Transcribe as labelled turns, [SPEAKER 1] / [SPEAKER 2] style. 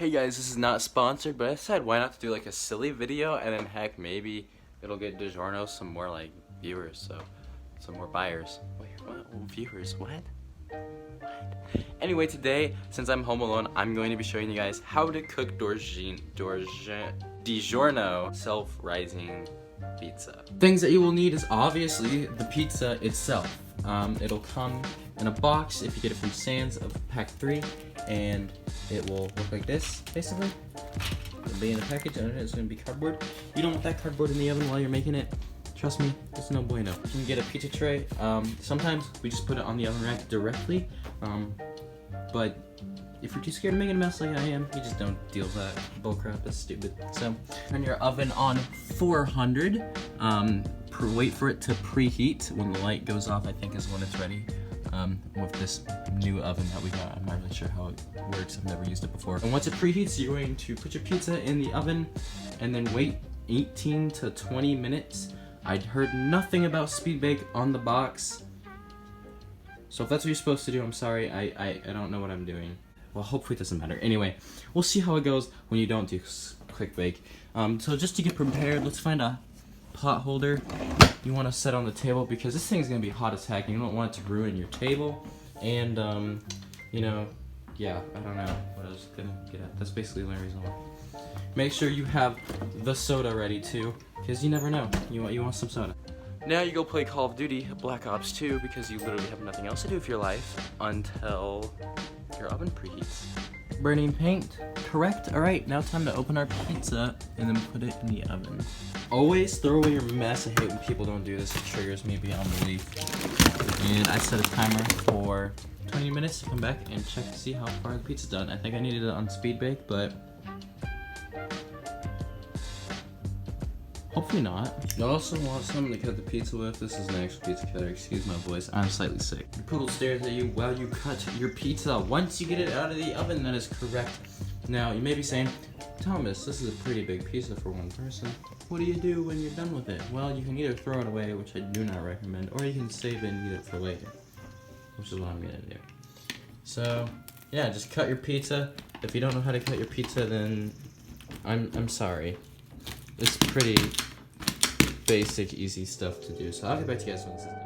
[SPEAKER 1] Hey guys, this is not sponsored, but I decided why not to do like a silly video, and then heck, maybe it'll get DiGiorno some more like viewers, so some more buyers. Wait, what? Oh, viewers? What? Anyway, today, since I'm home alone, I'm going to be showing you guys how to cook DiGiorno self-rising pizza. Things that you will need is obviously the pizza itself. It'll come in a box if you get it from Sam's of pack 3, and it will look like this, basically. It'll be in a package, and it's going to be cardboard. You don't want that cardboard in the oven while you're making it. Trust me, it's no bueno. You can get a pizza tray. Sometimes we just put it on the oven rack directly, but if you're too scared of making a mess like I am, you just don't deal with that bullcrap. That's stupid. So, turn your oven on 400. Wait for it to preheat. When the light goes off, I think is when it's ready. With this new oven that we got, I'm not really sure how it works. I've never used it before. And once it preheats, you're going to put your pizza in the oven and then wait 18 to 20 minutes. I'd heard nothing about speed bake on the box. So if that's what you're supposed to do, I'm sorry. I don't know what I'm doing. Well, hopefully it doesn't matter. Anyway, we'll see how it goes when you don't do quick bake. So just to get prepared, let's find a pot holder you want to set on the table, because this thing's going to be hot as heck and you don't want it to ruin your table. And, you know, yeah, I don't know what I was going to get at. That's basically the only reason why. Make sure you have the soda ready too, because you never know. You want some soda. Now you go play Call of Duty Black Ops 2, because you literally have nothing else to do with your life until your oven preheats. Burning paint, correct? Alright, now time to open our pizza and then put it in the oven. Always throw away your mess. I hate when people don't do this. It triggers me beyond belief. And I set a timer for 20 minutes to come back and check to see how far the pizza's done. I think I needed it on speed bake, but hopefully not. You also want something to cut the pizza with. This is an actual pizza cutter. Excuse my voice. I'm slightly sick. Your poodle stares at you while you cut your pizza. Once you get it out of the oven, that is correct. Now, you may be saying, Thomas, this is a pretty big pizza for one person. What do you do when you're done with it? Well, you can either throw it away, which I do not recommend, or you can save it and eat it for later, which is what I'm gonna do. So, yeah, just cut your pizza. If you don't know how to cut your pizza, then I'm sorry. It's pretty basic, easy stuff to do. So I'll get back to you guys when this is done.